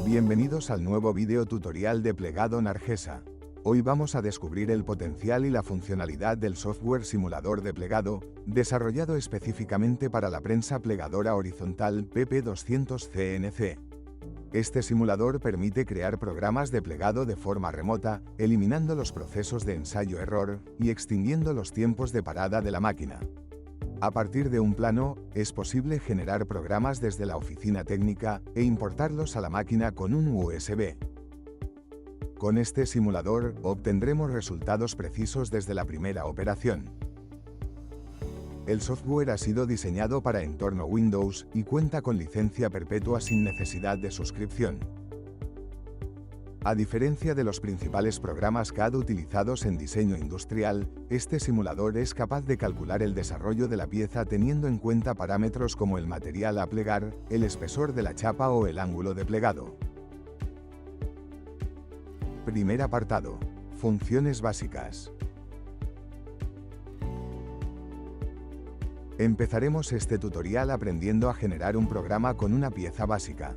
Bienvenidos al nuevo video tutorial de plegado Nargesa. Hoy vamos a descubrir el potencial y la funcionalidad del software simulador de plegado, desarrollado específicamente para la prensa plegadora horizontal PP200CNC. Este simulador permite crear programas de plegado de forma remota, eliminando los procesos de ensayo-error y extinguiendo los tiempos de parada de la máquina. A partir de un plano, es posible generar programas desde la oficina técnica e importarlos a la máquina con un USB. Con este simulador, obtendremos resultados precisos desde la primera operación. El software ha sido diseñado para entorno Windows y cuenta con licencia perpetua sin necesidad de suscripción. A diferencia de los principales programas CAD utilizados en diseño industrial, este simulador es capaz de calcular el desarrollo de la pieza teniendo en cuenta parámetros como el material a plegar, el espesor de la chapa o el ángulo de plegado. Primer apartado. Funciones básicas. Empezaremos este tutorial aprendiendo a generar un programa con una pieza básica.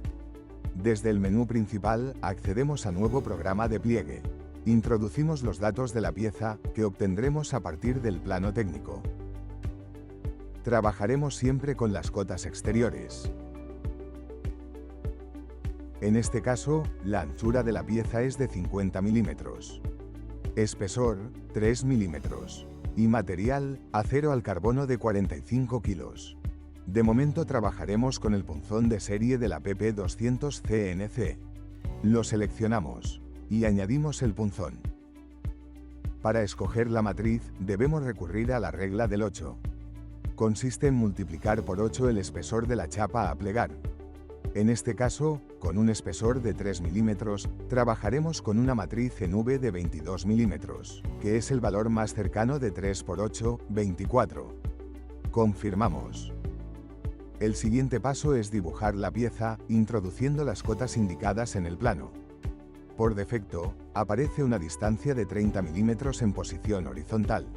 Desde el menú principal, accedemos a Nuevo programa de pliegue. Introducimos los datos de la pieza, que obtendremos a partir del plano técnico. Trabajaremos siempre con las cotas exteriores. En este caso, la anchura de la pieza es de 50 milímetros. Espesor, 3 milímetros. Y material, acero al carbono de 45 kilos. De momento trabajaremos con el punzón de serie de la PP200CNC. Lo seleccionamos y añadimos el punzón. Para escoger la matriz, debemos recurrir a la regla del 8. Consiste en multiplicar por 8 el espesor de la chapa a plegar. En este caso, con un espesor de 3 milímetros, trabajaremos con una matriz en V de 22 milímetros, que es el valor más cercano de 3 por 8, 24. Confirmamos. El siguiente paso es dibujar la pieza, introduciendo las cotas indicadas en el plano. Por defecto, aparece una distancia de 30 milímetros en posición horizontal.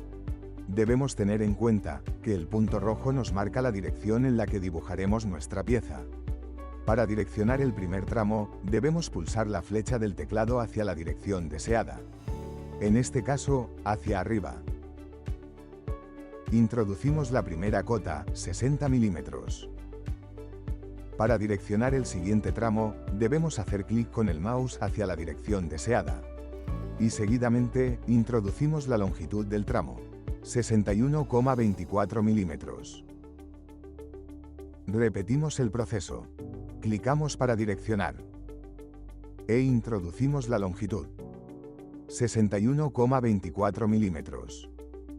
Debemos tener en cuenta que el punto rojo nos marca la dirección en la que dibujaremos nuestra pieza. Para direccionar el primer tramo, debemos pulsar la flecha del teclado hacia la dirección deseada. En este caso, hacia arriba. Introducimos la primera cota, 60 milímetros. Para direccionar el siguiente tramo, debemos hacer clic con el mouse hacia la dirección deseada. Y seguidamente, introducimos la longitud del tramo, 61,24 milímetros. Repetimos el proceso. Clicamos para direccionar. E introducimos la longitud, 61,24 milímetros.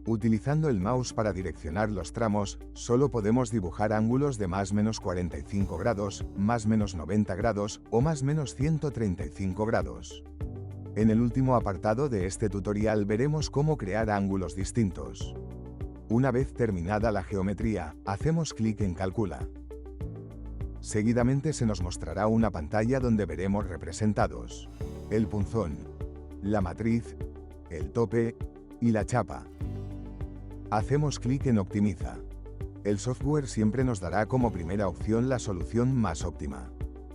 Utilizando el mouse para direccionar los tramos, solo podemos dibujar ángulos de más menos 45 grados, más menos 90 grados o más menos 135 grados. En el último apartado de este tutorial veremos cómo crear ángulos distintos. Una vez terminada la geometría, hacemos clic en Calcula. Seguidamente se nos mostrará una pantalla donde veremos representados el punzón, la matriz, el tope y la chapa. Hacemos clic en Optimiza. El software siempre nos dará como primera opción la solución más óptima.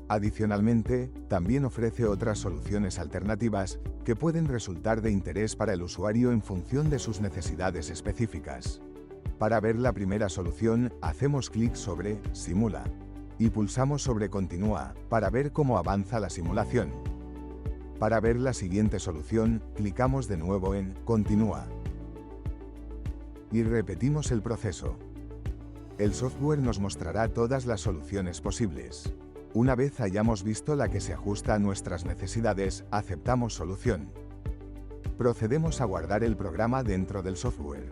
Adicionalmente, también ofrece otras soluciones alternativas que pueden resultar de interés para el usuario en función de sus necesidades específicas. Para ver la primera solución, hacemos clic sobre Simula y pulsamos sobre Continúa para ver cómo avanza la simulación. Para ver la siguiente solución, clicamos de nuevo en Continúa. Y repetimos el proceso. El software nos mostrará todas las soluciones posibles. Una vez hayamos visto la que se ajusta a nuestras necesidades, aceptamos solución. Procedemos a guardar el programa dentro del software.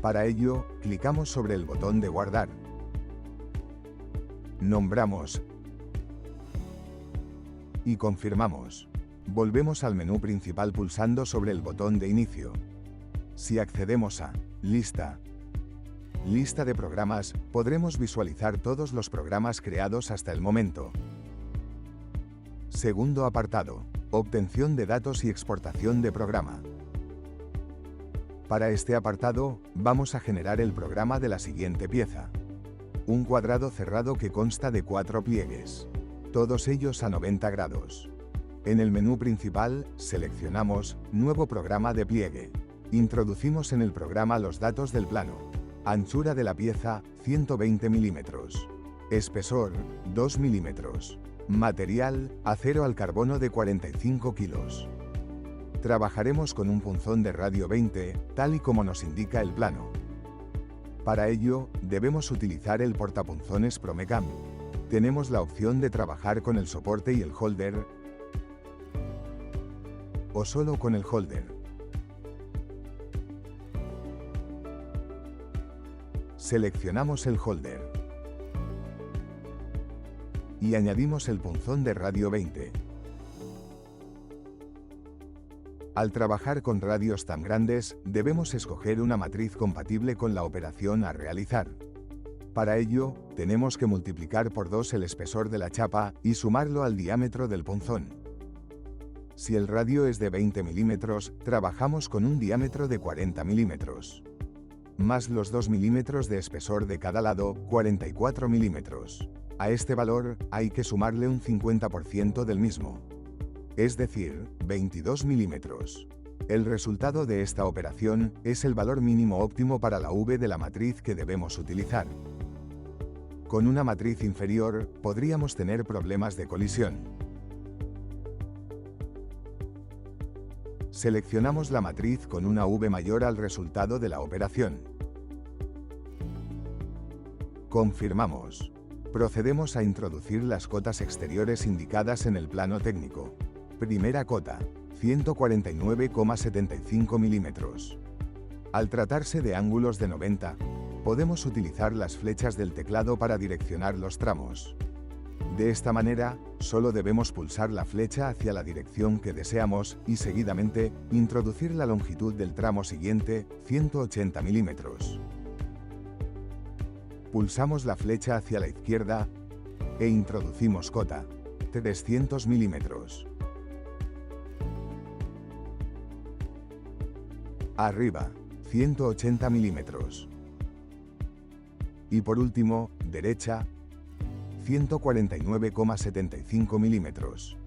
Para ello, clicamos sobre el botón de guardar. Nombramos y confirmamos. Volvemos al menú principal pulsando sobre el botón de inicio. Si accedemos a Lista de programas, podremos visualizar todos los programas creados hasta el momento. Segundo apartado. Obtención de datos y exportación de programa. Para este apartado, vamos a generar el programa de la siguiente pieza. Un cuadrado cerrado que consta de 4 pliegues. todos ellos a 90 grados. En el menú principal, seleccionamos Nuevo programa de pliegue. Introducimos en el programa los datos del plano. Anchura de la pieza, 120 milímetros. Espesor, 2 milímetros. Material, acero al carbono de 45 kilos. Trabajaremos con un punzón de radio 20, tal y como nos indica el plano. Para ello, debemos utilizar el portapunzones Promecam. Tenemos la opción de trabajar con el soporte y el holder, o solo con el holder. Seleccionamos el holder y añadimos el punzón de radio 20. Al trabajar con radios tan grandes, debemos escoger una matriz compatible con la operación a realizar. Para ello, tenemos que multiplicar por 2 el espesor de la chapa y sumarlo al diámetro del punzón. Si el radio es de 20 milímetros, trabajamos con un diámetro de 40 milímetros. Más los 2 milímetros de espesor de cada lado, 44 milímetros. A este valor, hay que sumarle un 50% del mismo. Es decir, 22 milímetros. El resultado de esta operación es el valor mínimo óptimo para la V de la matriz que debemos utilizar. Con una matriz inferior, podríamos tener problemas de colisión. Seleccionamos la matriz con una V mayor al resultado de la operación. Confirmamos. Procedemos a introducir las cotas exteriores indicadas en el plano técnico. Primera cota, 149,75 milímetros. Al tratarse de ángulos de 90, podemos utilizar las flechas del teclado para direccionar los tramos. De esta manera, solo debemos pulsar la flecha hacia la dirección que deseamos y seguidamente, introducir la longitud del tramo siguiente, 180 milímetros. Pulsamos la flecha hacia la izquierda e introducimos cota, 300 milímetros. Arriba, 180 milímetros. Y por último, derecha, 149,75 milímetros.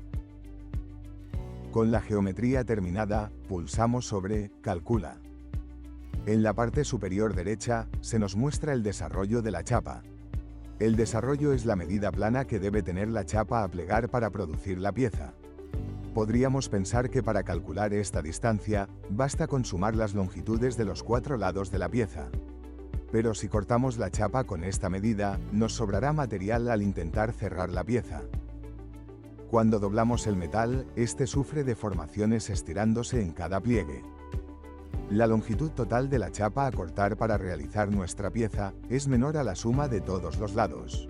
Con la geometría terminada, pulsamos sobre Calcula. En la parte superior derecha, se nos muestra el desarrollo de la chapa. El desarrollo es la medida plana que debe tener la chapa a plegar para producir la pieza. Podríamos pensar que para calcular esta distancia, basta con sumar las longitudes de los 4 lados de la pieza. Pero si cortamos la chapa con esta medida, nos sobrará material al intentar cerrar la pieza. Cuando doblamos el metal, este sufre deformaciones estirándose en cada pliegue. La longitud total de la chapa a cortar para realizar nuestra pieza es menor a la suma de todos los lados.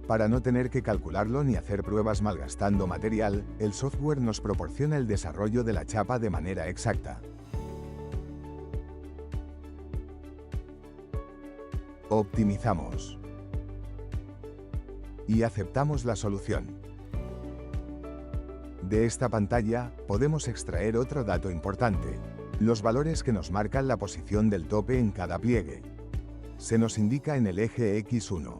Para no tener que calcularlo ni hacer pruebas malgastando material, el software nos proporciona el desarrollo de la chapa de manera exacta. Optimizamos. Y aceptamos la solución. De esta pantalla, podemos extraer otro dato importante: los valores que nos marcan la posición del tope en cada pliegue. Se nos indica en el eje X1.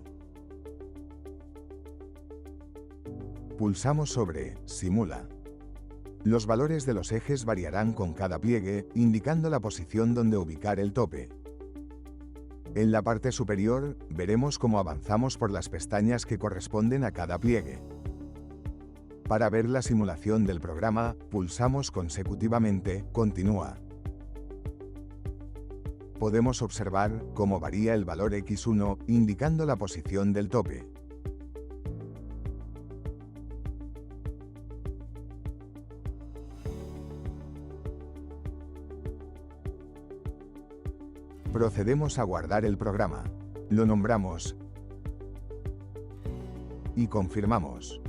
Pulsamos sobre Simula. Los valores de los ejes variarán con cada pliegue, indicando la posición donde ubicar el tope. En la parte superior, veremos cómo avanzamos por las pestañas que corresponden a cada pliegue. Para ver la simulación del programa, pulsamos consecutivamente Continúa. Podemos observar cómo varía el valor X1, indicando la posición del tope. Procedemos a guardar el programa. Lo nombramos y confirmamos.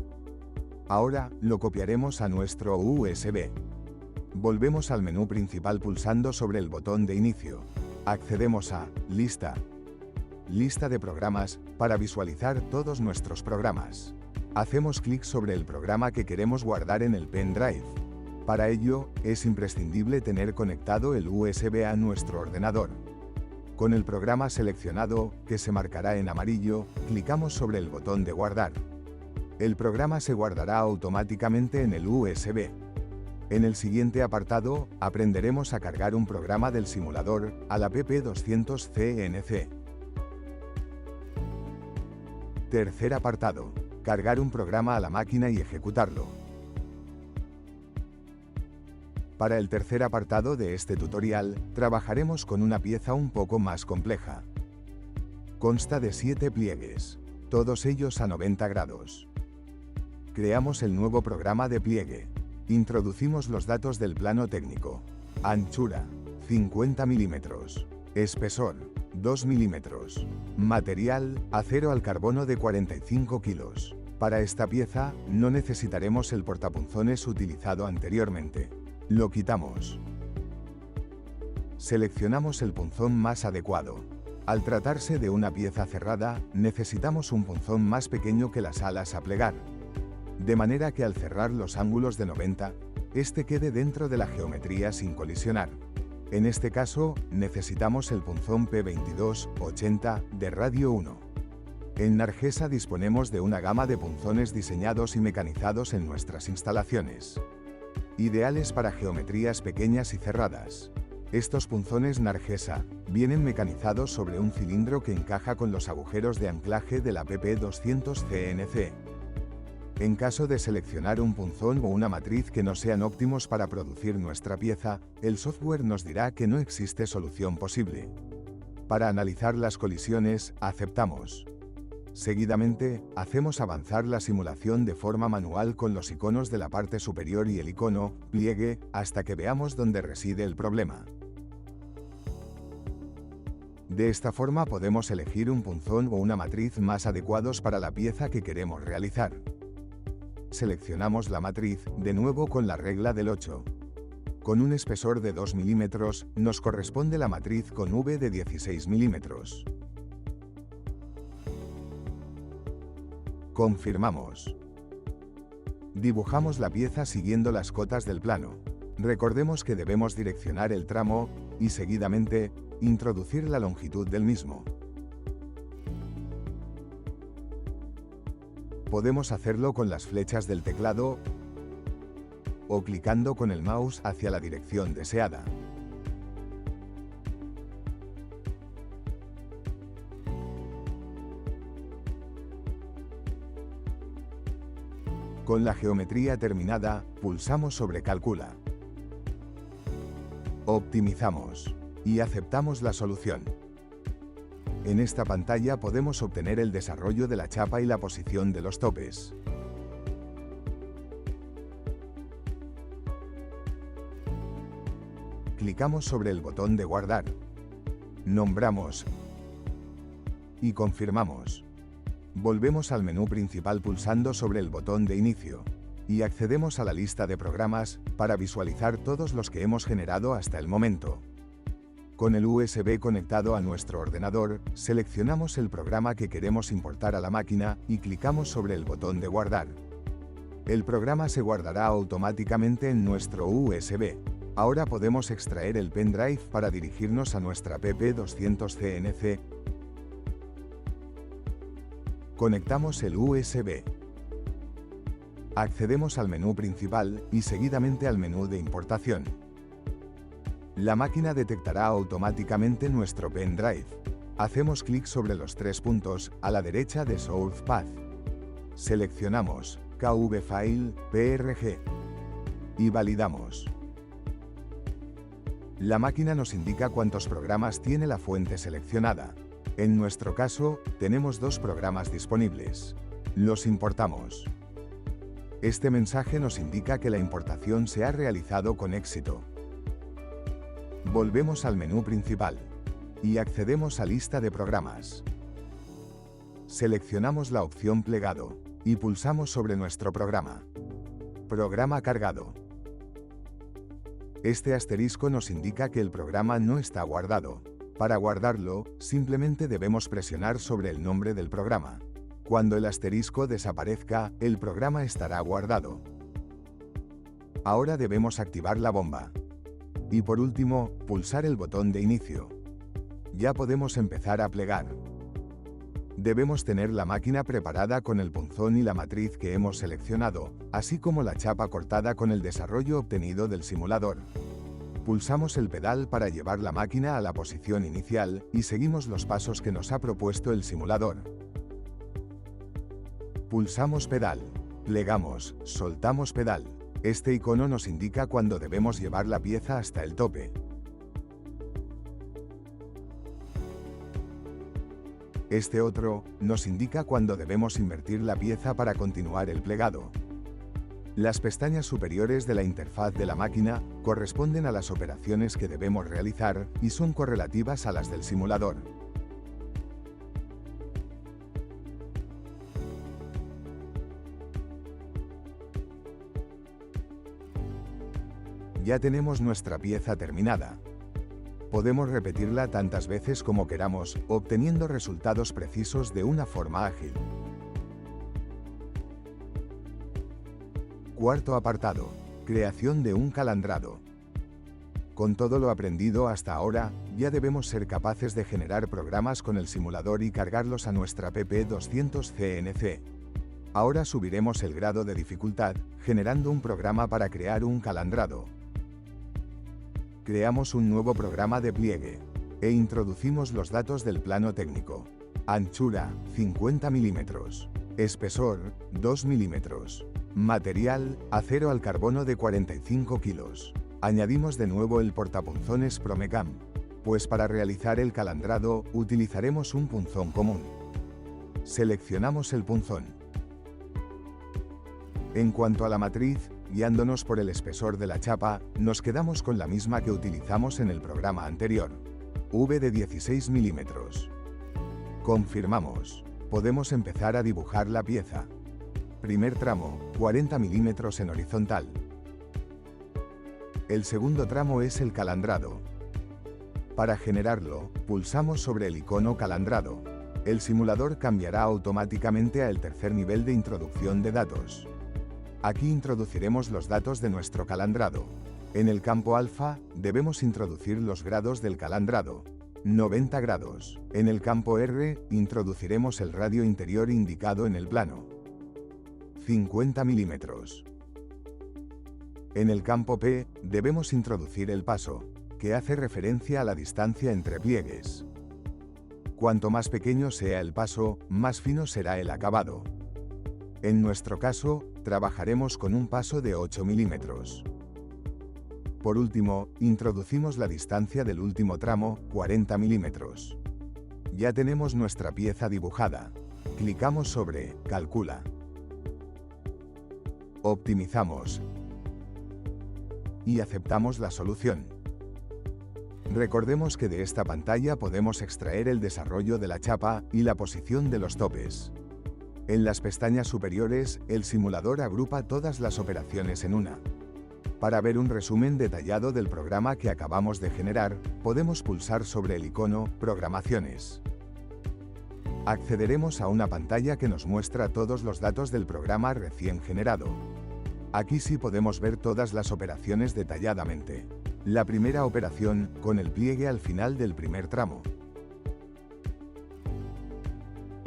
Ahora, lo copiaremos a nuestro USB. Volvemos al menú principal pulsando sobre el botón de inicio. Accedemos a Lista. Lista de programas, para visualizar todos nuestros programas. Hacemos clic sobre el programa que queremos guardar en el pendrive. Para ello, es imprescindible tener conectado el USB a nuestro ordenador. Con el programa seleccionado, que se marcará en amarillo, clicamos sobre el botón de guardar. El programa se guardará automáticamente en el USB. En el siguiente apartado, aprenderemos a cargar un programa del simulador a la PP200 CNC. Tercer apartado. Cargar un programa a la máquina y ejecutarlo. Para el tercer apartado de este tutorial, trabajaremos con una pieza un poco más compleja. Consta de 7 pliegues, todos ellos a 90 grados. Creamos el nuevo programa de pliegue. Introducimos los datos del plano técnico. Anchura, 50 milímetros. Espesor, 2 milímetros. Material, acero al carbono de 45 kilos. Para esta pieza, no necesitaremos el portapunzones utilizado anteriormente. Lo quitamos. Seleccionamos el punzón más adecuado. Al tratarse de una pieza cerrada, necesitamos un punzón más pequeño que las alas a plegar, de manera que al cerrar los ángulos de 90, este quede dentro de la geometría sin colisionar. En este caso, necesitamos el punzón P2280 de radio 1. En Nargesa disponemos de una gama de punzones diseñados y mecanizados en nuestras instalaciones, ideales para geometrías pequeñas y cerradas. Estos punzones Nargesa vienen mecanizados sobre un cilindro que encaja con los agujeros de anclaje de la PP200 CNC. En caso de seleccionar un punzón o una matriz que no sean óptimos para producir nuestra pieza, el software nos dirá que no existe solución posible. Para analizar las colisiones, aceptamos. Seguidamente, hacemos avanzar la simulación de forma manual con los iconos de la parte superior y el icono pliegue hasta que veamos dónde reside el problema. De esta forma podemos elegir un punzón o una matriz más adecuados para la pieza que queremos realizar. Seleccionamos la matriz, de nuevo con la regla del 8. Con un espesor de 2 milímetros, nos corresponde la matriz con V de 16 milímetros. Confirmamos. Dibujamos la pieza siguiendo las cotas del plano. Recordemos que debemos direccionar el tramo y, seguidamente, introducir la longitud del mismo. Podemos hacerlo con las flechas del teclado o clicando con el mouse hacia la dirección deseada. Con la geometría terminada, pulsamos sobre Calcula. Optimizamos y aceptamos la solución. En esta pantalla podemos obtener el desarrollo de la chapa y la posición de los topes. Clicamos sobre el botón de guardar. Nombramos y confirmamos. Volvemos al menú principal pulsando sobre el botón de inicio y accedemos a la lista de programas para visualizar todos los que hemos generado hasta el momento. Con el USB conectado a nuestro ordenador, seleccionamos el programa que queremos importar a la máquina y clicamos sobre el botón de guardar. El programa se guardará automáticamente en nuestro USB. Ahora podemos extraer el pendrive para dirigirnos a nuestra PP200 CNC. Conectamos el USB. Accedemos al menú principal y seguidamente al menú de importación. La máquina detectará automáticamente nuestro pendrive. Hacemos clic sobre los 3 puntos a la derecha de Source Path. Seleccionamos KV File PRG y validamos. La máquina nos indica cuántos programas tiene la fuente seleccionada. En nuestro caso, tenemos 2 programas disponibles. Los importamos. Este mensaje nos indica que la importación se ha realizado con éxito. Volvemos al menú principal y accedemos a lista de programas. Seleccionamos la opción plegado y pulsamos sobre nuestro programa. Programa cargado. Este asterisco nos indica que el programa no está guardado. Para guardarlo, simplemente debemos presionar sobre el nombre del programa. Cuando el asterisco desaparezca, el programa estará guardado. Ahora debemos activar la bomba. Y por último, pulsar el botón de inicio. Ya podemos empezar a plegar. Debemos tener la máquina preparada con el punzón y la matriz que hemos seleccionado, así como la chapa cortada con el desarrollo obtenido del simulador. Pulsamos el pedal para llevar la máquina a la posición inicial y seguimos los pasos que nos ha propuesto el simulador. Pulsamos pedal. Plegamos, soltamos pedal. Este icono nos indica cuándo debemos llevar la pieza hasta el tope. Este otro nos indica cuándo debemos invertir la pieza para continuar el plegado. Las pestañas superiores de la interfaz de la máquina corresponden a las operaciones que debemos realizar y son correlativas a las del simulador. Ya tenemos nuestra pieza terminada. Podemos repetirla tantas veces como queramos, obteniendo resultados precisos de una forma ágil. Cuarto apartado. Creación de un calandrado. Con todo lo aprendido hasta ahora, ya debemos ser capaces de generar programas con el simulador y cargarlos a nuestra PP200 CNC. Ahora subiremos el grado de dificultad, generando un programa para crear un calandrado. Creamos un nuevo programa de pliegue e introducimos los datos del plano técnico. Anchura, 50 milímetros. Espesor, 2 milímetros. Material, acero al carbono de 45 kilos. Añadimos de nuevo el portapunzones Promecam, pues para realizar el calandrado utilizaremos un punzón común. Seleccionamos el punzón. En cuanto a la matriz, guiándonos por el espesor de la chapa, nos quedamos con la misma que utilizamos en el programa anterior. V de 16 milímetros. Confirmamos. Podemos empezar a dibujar la pieza. Primer tramo, 40 milímetros en horizontal. El segundo tramo es el calandrado. Para generarlo, pulsamos sobre el icono calandrado. El simulador cambiará automáticamente al tercer nivel de introducción de datos. Aquí introduciremos los datos de nuestro calandrado. En el campo alfa, debemos introducir los grados del calandrado. 90 grados. En el campo R, introduciremos el radio interior indicado en el plano. 50 milímetros. En el campo P, debemos introducir el paso, que hace referencia a la distancia entre pliegues. Cuanto más pequeño sea el paso, más fino será el acabado. En nuestro caso, trabajaremos con un paso de 8 milímetros. Por último, introducimos la distancia del último tramo, 40 milímetros. Ya tenemos nuestra pieza dibujada. Clicamos sobre Calcula. Optimizamos. Y aceptamos la solución. Recordemos que de esta pantalla podemos extraer el desarrollo de la chapa y la posición de los topes. En las pestañas superiores, el simulador agrupa todas las operaciones en una. Para ver un resumen detallado del programa que acabamos de generar, podemos pulsar sobre el icono Programaciones. Accederemos a una pantalla que nos muestra todos los datos del programa recién generado. Aquí sí podemos ver todas las operaciones detalladamente. La primera operación, con el pliegue al final del primer tramo.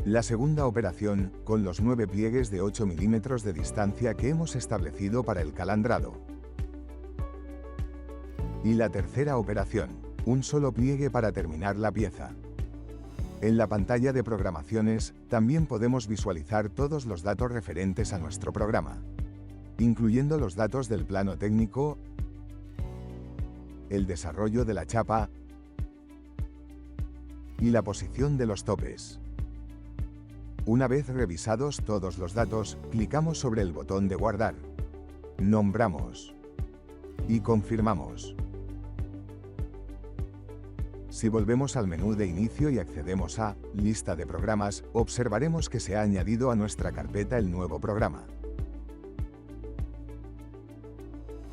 La segunda operación, con los 9 pliegues de 8 milímetros de distancia que hemos establecido para el calandrado. Y la tercera operación, un solo pliegue para terminar la pieza. En la pantalla de programaciones, también podemos visualizar todos los datos referentes a nuestro programa, incluyendo los datos del plano técnico, el desarrollo de la chapa y la posición de los topes. Una vez revisados todos los datos, clicamos sobre el botón de guardar. Nombramos y confirmamos. Si volvemos al menú de inicio y accedemos a Lista de programas, observaremos que se ha añadido a nuestra carpeta el nuevo programa.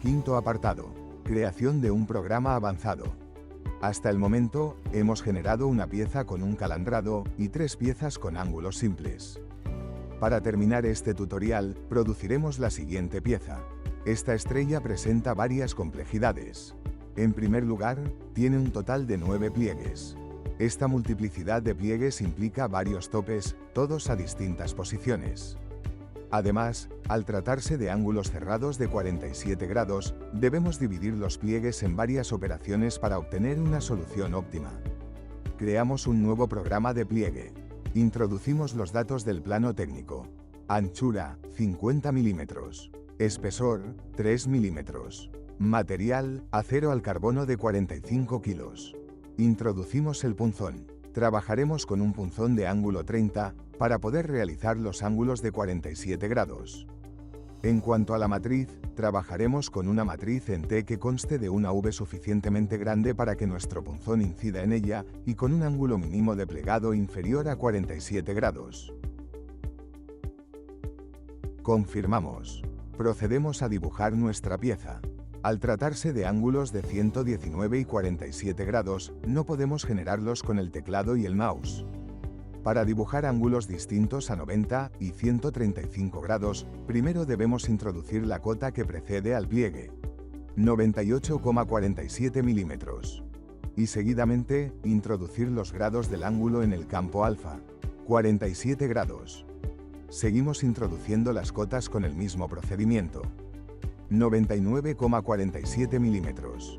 Quinto apartado. Creación de un programa avanzado. Hasta el momento, hemos generado una pieza con un calandrado y 3 piezas con ángulos simples. Para terminar este tutorial, produciremos la siguiente pieza. Esta estrella presenta varias complejidades. En primer lugar, tiene un total de 9 pliegues. Esta multiplicidad de pliegues implica varios topes, todos a distintas posiciones. Además, al tratarse de ángulos cerrados de 47 grados, debemos dividir los pliegues en varias operaciones para obtener una solución óptima. Creamos un nuevo programa de pliegue. Introducimos los datos del plano técnico. Anchura, 50 milímetros. Espesor, 3 milímetros. Material, acero al carbono de 45 kilos. Introducimos el punzón. Trabajaremos con un punzón de ángulo 30 para poder realizar los ángulos de 47 grados. En cuanto a la matriz, trabajaremos con una matriz en T que conste de una V suficientemente grande para que nuestro punzón incida en ella y con un ángulo mínimo de plegado inferior a 47 grados. Confirmamos. Procedemos a dibujar nuestra pieza. Al tratarse de ángulos de 119 y 47 grados, no podemos generarlos con el teclado y el mouse. Para dibujar ángulos distintos a 90 y 135 grados, primero debemos introducir la cota que precede al pliegue, 98,47 milímetros. Y seguidamente, introducir los grados del ángulo en el campo alfa, 47 grados. Seguimos introduciendo las cotas con el mismo procedimiento. 99,47 milímetros.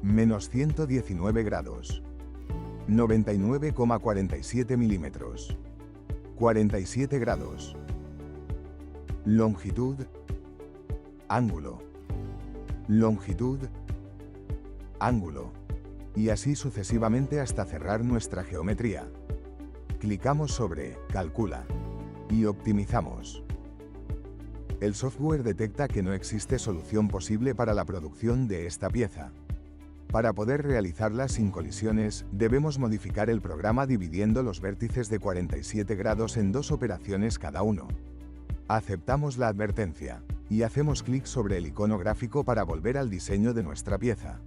Menos 119 grados. 99,47 milímetros. 47 grados. Longitud. Ángulo. Longitud. Ángulo. Y así sucesivamente hasta cerrar nuestra geometría. Clicamos sobre Calcula. Y optimizamos. El software detecta que no existe solución posible para la producción de esta pieza. Para poder realizarla sin colisiones, debemos modificar el programa dividiendo los vértices de 47 grados en dos operaciones cada uno. Aceptamos la advertencia, y hacemos clic sobre el icono gráfico para volver al diseño de nuestra pieza.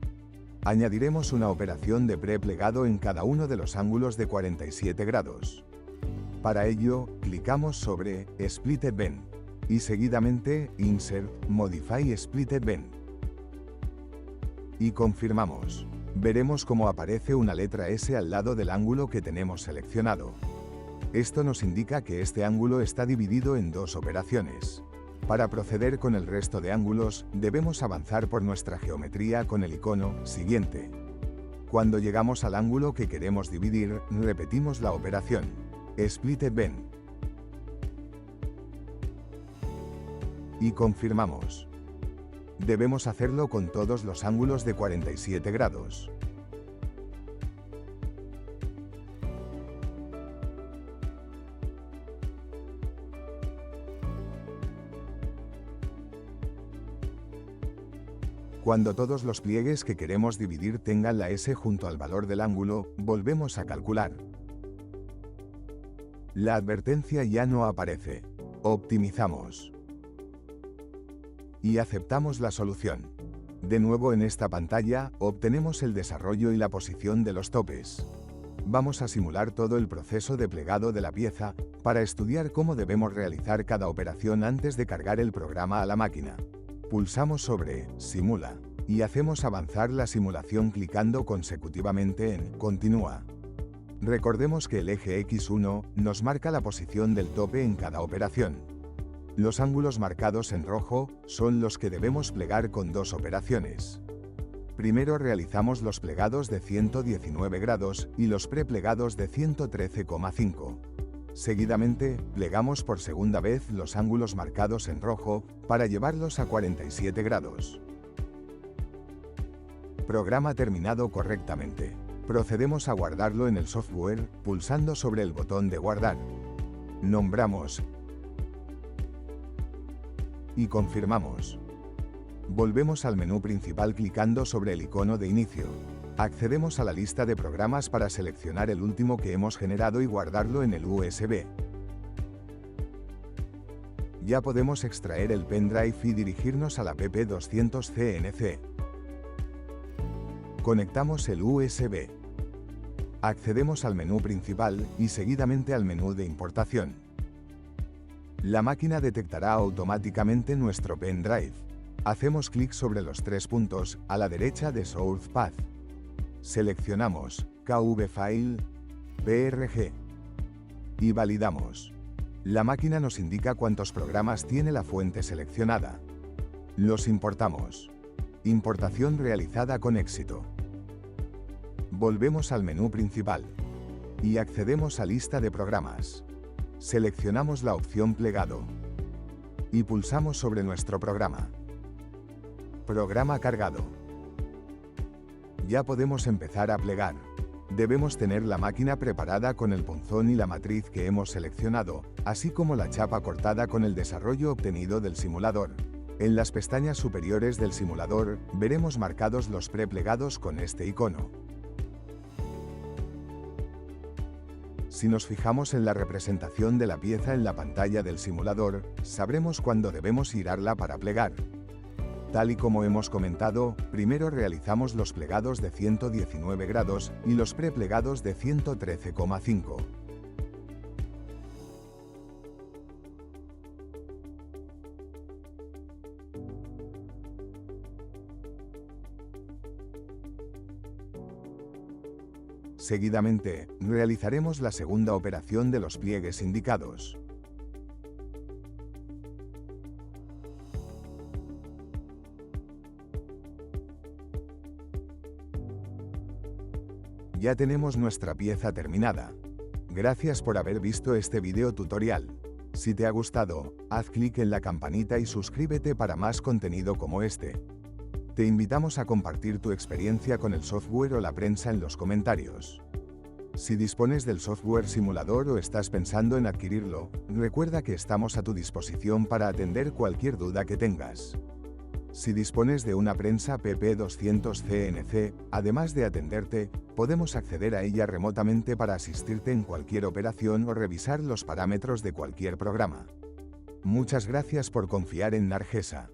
Añadiremos una operación de preplegado en cada uno de los ángulos de 47 grados. Para ello, clicamos sobre Splitted Bend. Y seguidamente, Insert, Modify Splitted Bend. Y confirmamos. Veremos cómo aparece una letra S al lado del ángulo que tenemos seleccionado. Esto nos indica que este ángulo está dividido en dos operaciones. Para proceder con el resto de ángulos, debemos avanzar por nuestra geometría con el icono Siguiente. Cuando llegamos al ángulo que queremos dividir, repetimos la operación. Splitted Bend. Y confirmamos. Debemos hacerlo con todos los ángulos de 47 grados. Cuando todos los pliegues que queremos dividir tengan la S junto al valor del ángulo, volvemos a calcular. La advertencia ya no aparece. Optimizamos. Y aceptamos la solución. De nuevo en esta pantalla, obtenemos el desarrollo y la posición de los topes. Vamos a simular todo el proceso de plegado de la pieza, para estudiar cómo debemos realizar cada operación antes de cargar el programa a la máquina. Pulsamos sobre Simula, y hacemos avanzar la simulación clicando consecutivamente en Continúa. Recordemos que el eje X1 nos marca la posición del tope en cada operación. Los ángulos marcados en rojo son los que debemos plegar con dos operaciones. Primero realizamos los plegados de 119 grados y los preplegados de 113,5. Seguidamente, plegamos por segunda vez los ángulos marcados en rojo para llevarlos a 47 grados. Programa terminado correctamente. Procedemos a guardarlo en el software, pulsando sobre el botón de guardar. Nombramos y confirmamos. Volvemos al menú principal clicando sobre el icono de inicio. Accedemos a la lista de programas para seleccionar el último que hemos generado y guardarlo en el USB. Ya podemos extraer el pendrive y dirigirnos a la PP200CNC. Conectamos el USB. Accedemos al menú principal y seguidamente al menú de importación. La máquina detectará automáticamente nuestro pendrive. Hacemos clic sobre los tres puntos a la derecha de Source Path. Seleccionamos KV File, PRG. Y validamos. La máquina nos indica cuántos programas tiene la fuente seleccionada. Los importamos. Importación realizada con éxito. Volvemos al menú principal. Y accedemos a lista de programas. Seleccionamos la opción plegado. Y pulsamos sobre nuestro programa. Programa cargado. Ya podemos empezar a plegar. Debemos tener la máquina preparada con el punzón y la matriz que hemos seleccionado, así como la chapa cortada con el desarrollo obtenido del simulador. En las pestañas superiores del simulador, veremos marcados los preplegados con este icono. Si nos fijamos en la representación de la pieza en la pantalla del simulador, sabremos cuándo debemos girarla para plegar. Tal y como hemos comentado, primero realizamos los plegados de 119 grados y los preplegados de 113,5. Seguidamente, realizaremos la segunda operación de los pliegues indicados. Ya tenemos nuestra pieza terminada. Gracias por haber visto este video tutorial. Si te ha gustado, haz clic en la campanita y suscríbete para más contenido como este. Te invitamos a compartir tu experiencia con el software o la prensa en los comentarios. Si dispones del software simulador o estás pensando en adquirirlo, recuerda que estamos a tu disposición para atender cualquier duda que tengas. Si dispones de una prensa PP200 CNC, además de atenderte, podemos acceder a ella remotamente para asistirte en cualquier operación o revisar los parámetros de cualquier programa. Muchas gracias por confiar en Nargesa.